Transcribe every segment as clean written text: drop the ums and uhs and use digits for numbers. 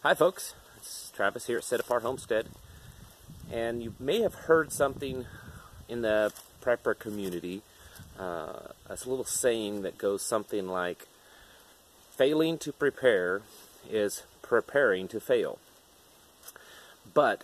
Hi folks, it's Travis here at Set Apart Homestead, and you may have heard something in the prepper community, a little saying that goes something like, failing to prepare is preparing to fail. But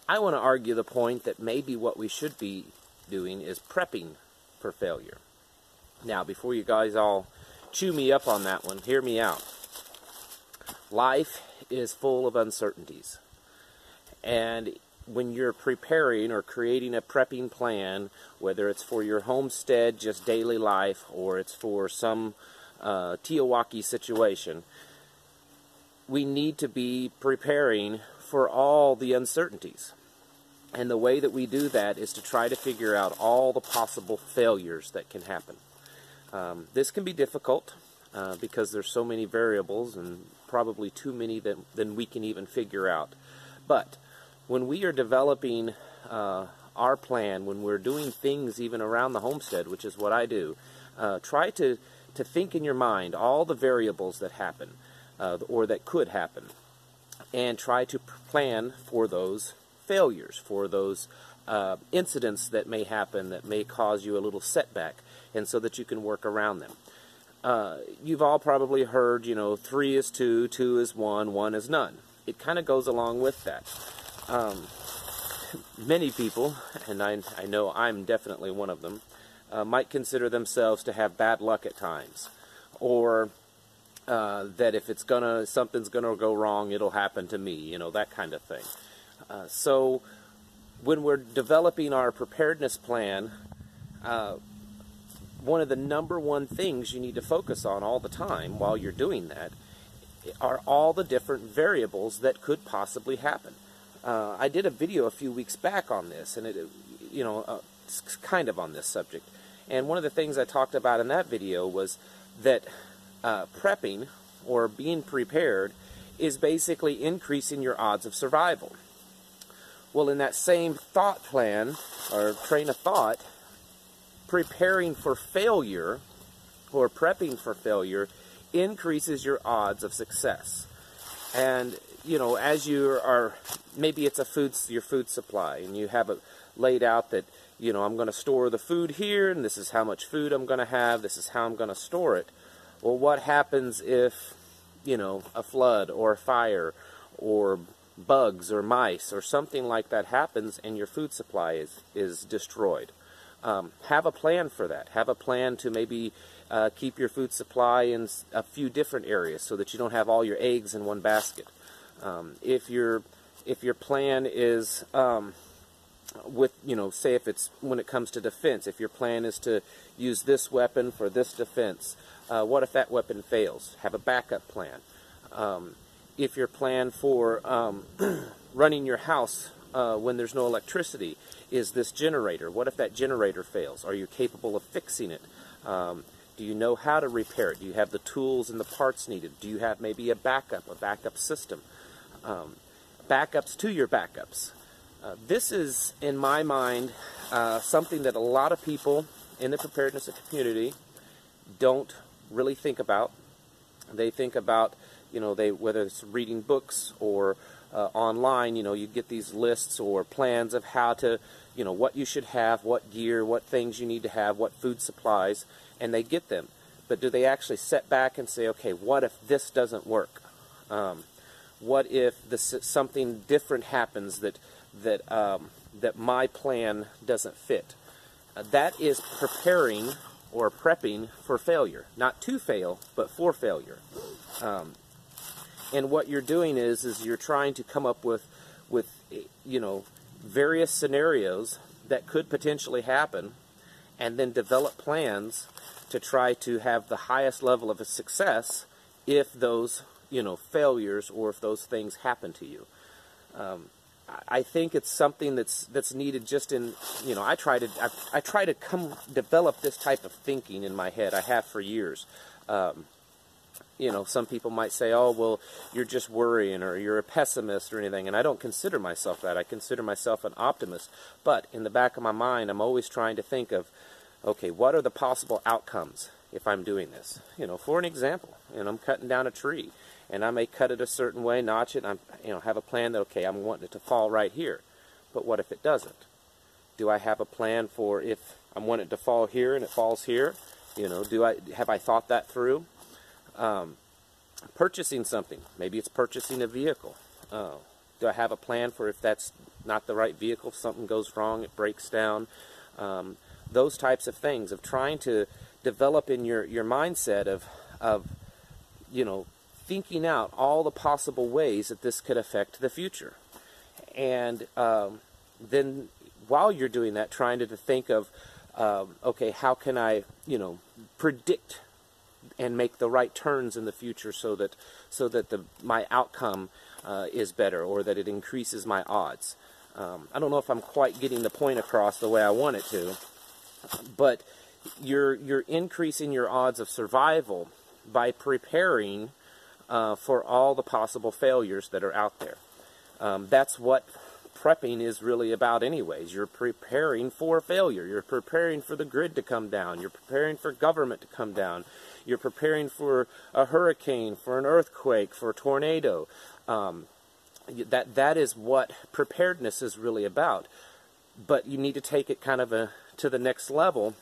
I want to argue the point that maybe what we should be doing is prepping for failure. Now, before you guys all chew me up on that one, hear me out. Life is full of uncertainties, and when you're preparing or creating a prepping plan, whether it's for your homestead, just daily life, or it's for some Tiawaki situation, we need to be preparing for all the uncertainties. And the way that we do that is to try to figure out all the possible failures that can happen. This can be difficult because there's so many variables, and probably too many than we can even figure out. But when we are developing our plan, when we're doing things even around the homestead, which is what I do, try to think in your mind all the variables that happen or that could happen, and try to plan for those failures, for those incidents that may happen that may cause you a little setback, and so that you can work around them. You've all probably heard, 3 is 2, 2 is 1, 1 is none. It kind of goes along with that. Many people, and I know I'm definitely one of them, might consider themselves to have bad luck at times, or that if something's gonna go wrong, it'll happen to me, that kind of thing. So when we're developing our preparedness plan, one of the #1 things you need to focus on all the time while you're doing that are all the different variables that could possibly happen. I did a video a few weeks back on this, and it's kind of on this subject. And one of the things I talked about in that video was that prepping, or being prepared, is basically increasing your odds of survival. Well, in that same thought plan, or train of thought, preparing for failure, or prepping for failure, increases your odds of success. And, as you are, maybe it's your food supply, and you have it laid out that, I'm going to store the food here, and this is how much food I'm going to have, this is how I'm going to store it. Well, what happens if, a flood, or a fire, or bugs, or mice, or something like that happens, and your food supply is destroyed? Have a plan for that. Have a plan to maybe keep your food supply in a few different areas so that you don't have all your eggs in one basket. If your plan is say if it's when it comes to defense, if your plan is to use this weapon for this defense, what if that weapon fails? Have a backup plan. If your plan for running your house when there's no electricity is this generator, what if that generator fails? Are you capable of fixing it? Do you know how to repair it? Do you have the tools and the parts needed? Do you have maybe a backup system? Backups to your backups. This is, in my mind, something that a lot of people in the preparedness community don't really think about. They think about, whether it's reading books or online, you get these lists or plans of how to, what you should have, what gear, what things you need to have, what food supplies, and they get them. But do they actually sit back and say, okay, what if this doesn't work? What if something different happens that my plan doesn't fit? That is preparing or prepping for failure. Not to fail, but for failure. And what you're doing is you're trying to come up with various scenarios that could potentially happen, and then develop plans to try to have the highest level of success if those failures, or if those things happen to you. I think it's something that's needed just in, I try to develop this type of thinking in my head. I have for years. Some people might say, oh, well, you're just worrying, or you're a pessimist or anything, and I don't consider myself that. I consider myself an optimist. But in the back of my mind, I'm always trying to think of, okay, what are the possible outcomes if I'm doing this? For an example, I'm cutting down a tree, and I may cut it a certain way, notch it, and have a plan that, okay, I'm wanting it to fall right here. But what if it doesn't? Do I have a plan for if I'm wanting it to fall here and it falls here? Have I thought that through? Purchasing something. Maybe it's purchasing a vehicle. Do I have a plan for if that's not the right vehicle, if something goes wrong, it breaks down? Those types of things, of trying to develop in your mindset of thinking out all the possible ways that this could affect the future. And then while you're doing that, trying to think of, okay, how can I, predict and make the right turns in the future so that my outcome is better, or that it increases my odds. I don't know if I'm quite getting the point across the way I want it to, but you're increasing your odds of survival by preparing for all the possible failures that are out there. That's what prepping is really about anyways. You're preparing for failure. You're preparing for the grid to come down. You're preparing for government to come down. You're preparing for a hurricane, for an earthquake, for a tornado. That is what preparedness is really about. But you need to take it kind of to the next level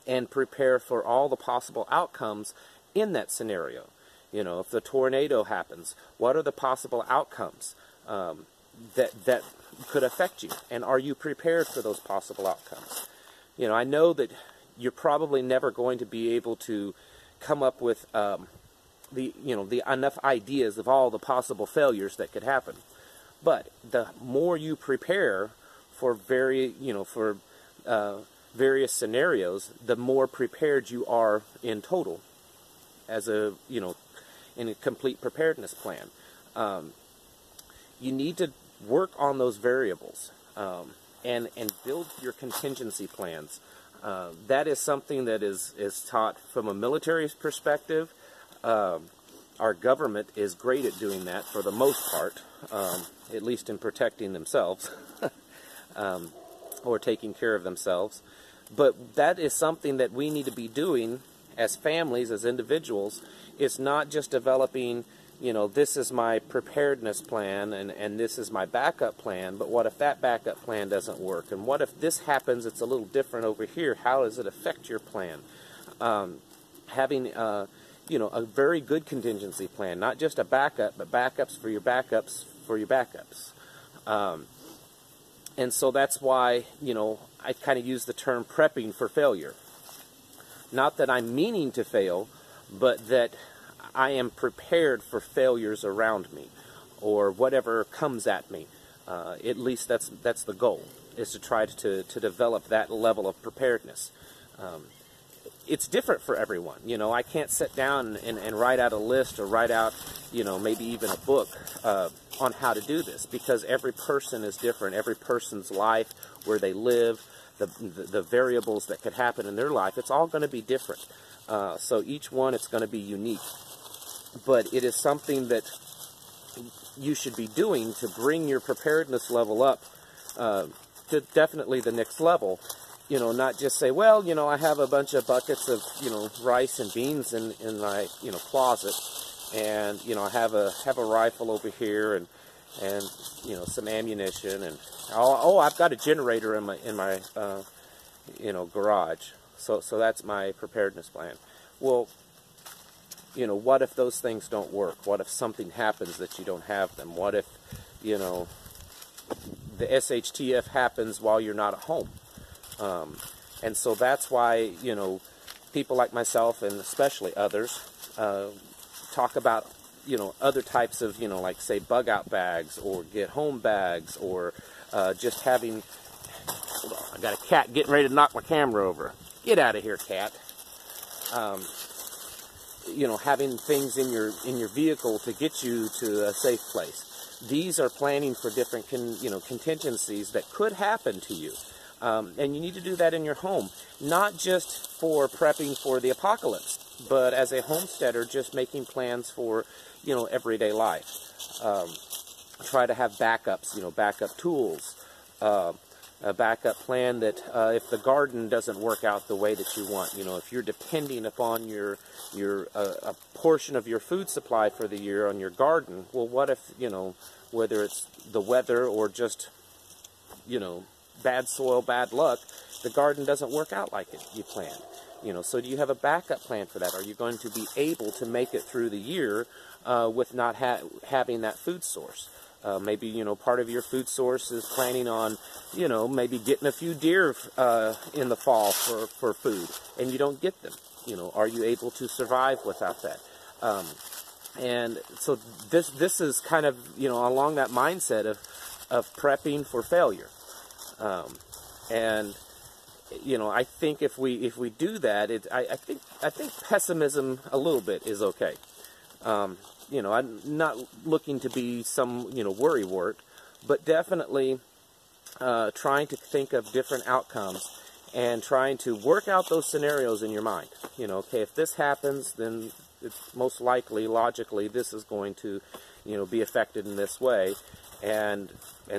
and prepare for all the possible outcomes in that scenario. If the tornado happens, what are the possible outcomes that could affect you? And are you prepared for those possible outcomes? I know that you're probably never going to be able to come up with the enough ideas of all the possible failures that could happen. But the more you prepare for various scenarios, the more prepared you are in total as in a complete preparedness plan. You need to work on those variables and build your contingency plans. That is something that is taught from a military perspective. Our government is great at doing that for the most part, at least in protecting themselves or taking care of themselves. But that is something that we need to be doing as families, as individuals. It's not just developing, this is my preparedness plan and this is my backup plan, but what if that backup plan doesn't work? And what if this happens, it's a little different over here? How does it affect your plan? Having a very good contingency plan, not just a backup, but backups for your backups for your backups. And so that's why, I kind of use the term prepping for failure. Not that I'm meaning to fail, but that I am prepared for failures around me, or whatever comes at me. At least that's the goal, is to try to develop that level of preparedness. It's different for everyone. I can't sit down and write out a list or write out, maybe even a book on how to do this, because every person is different. Every person's life, where they live, the variables that could happen in their life, it's all going to be different. So each one, it's going to be unique. But it is something that you should be doing to bring your preparedness level up to definitely the next level. Not just say, well, I have a bunch of buckets of, rice and beans in my, closet, and, I have a rifle over here and some ammunition, and I've got a generator in my garage. So that's my preparedness plan. Well, what if those things don't work? What if something happens that you don't have them? What if, the SHTF happens while you're not at home? And so that's why, people like myself, and especially others, talk about, other types of, like, say, bug-out bags, or get-home bags, or just having... Hold on, I got a cat getting ready to knock my camera over. Get out of here, cat. Having things in your vehicle to get you to a safe place. These are planning for different contingencies that could happen to you. And you need to do that in your home, not just for prepping for the apocalypse, but as a homesteader, just making plans for, everyday life. Try to have backups, backup tools, a backup plan that if the garden doesn't work out the way that you want, you know, if you're depending upon a portion of your food supply for the year on your garden, well, what if, you know, whether it's the weather or just, you know, bad soil, bad luck, the garden doesn't work out like you planned. You know, so do you have a backup plan for that? Are you going to be able to make it through the year with not having that food source? Maybe, you know, part of your food source is planning on, you know, maybe getting a few deer in the fall for food, and you don't get them. You know, are you able to survive without that? And so this is kind of, you know, along that mindset of prepping for failure. And you know, I think if we do that, I think pessimism a little bit is okay. You know, I'm not looking to be some, you know, worrywart, but definitely trying to think of different outcomes and trying to work out those scenarios in your mind. You know, okay, if this happens, then it's most likely, logically, this is going to, you know, be affected in this way, and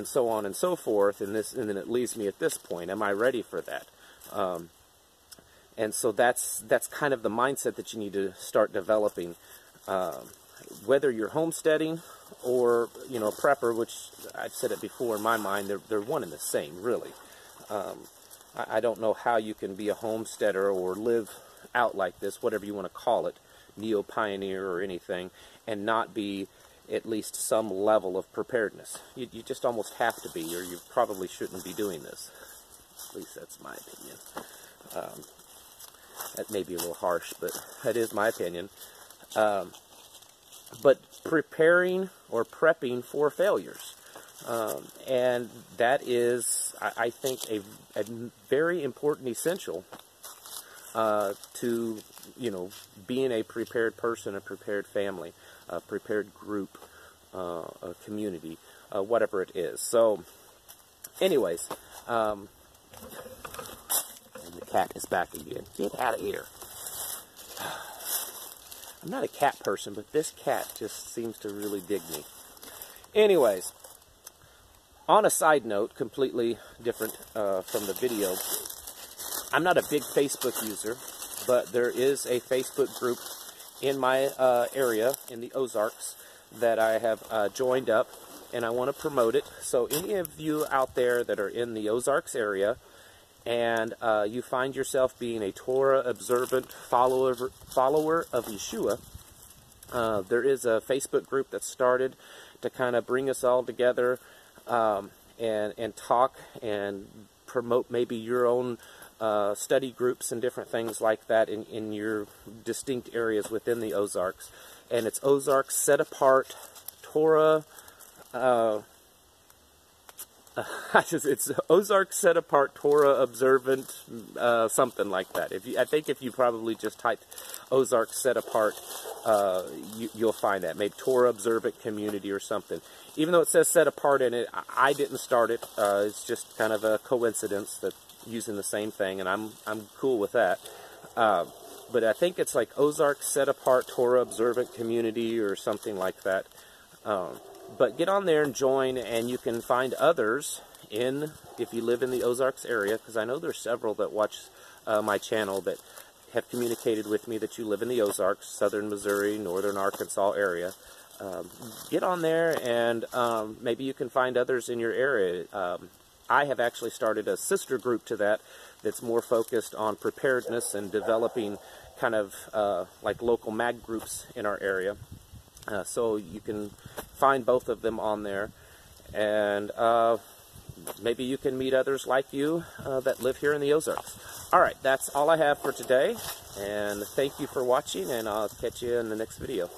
so on and so forth. And then it leaves me at this point. Am I ready for that? And so that's kind of the mindset that you need to start developing. Whether you're homesteading or, you know, a prepper, which I've said it before in my mind, they're one and the same, really. I don't know how you can be a homesteader or live out like this, whatever you want to call it, neo-pioneer or anything, and not be at least some level of preparedness. You just almost have to be, or you probably shouldn't be doing this. At least that's my opinion. That may be a little harsh, but that is my opinion. But preparing or prepping for failures. And that is, I think, a very important essential to, you know, being a prepared person, a prepared family, a prepared group, a community, whatever it is. So, anyways, and the cat is back again. Get out of here. I'm not a cat person, but this cat just seems to really dig me. Anyways, on a side note, completely different from the video, I'm not a big Facebook user, but there is a Facebook group in my area, in the Ozarks, that I have joined up, and I want to promote it. So any of you out there that are in the Ozarks area, and you find yourself being a Torah observant follower of Yeshua, there is a Facebook group that started to kind of bring us all together and talk and promote maybe your own study groups and different things like that in your distinct areas within the Ozarks. And it's Ozarks Set Apart Torah. It's Ozarks Set Apart Torah Observant, something like that. I think if you probably just type Ozarks Set Apart, you'll find that. Maybe Torah Observant Community or something. Even though it says Set Apart in it, I didn't start it. It's just kind of a coincidence that using the same thing, and I'm cool with that. But I think it's like Ozarks Set Apart Torah Observant Community or something like that. But get on there and join, and you can find others if you live in the Ozarks area, because I know there's several that watch my channel that have communicated with me that you live in the Ozarks, southern Missouri, northern Arkansas area. Get on there, and maybe you can find others in your area. I have actually started a sister group to that that's more focused on preparedness and developing kind of like local mag groups in our area. So you can find both of them on there, and maybe you can meet others like you that live here in the Ozarks. Alright, that's all I have for today, and thank you for watching, and I'll catch you in the next video.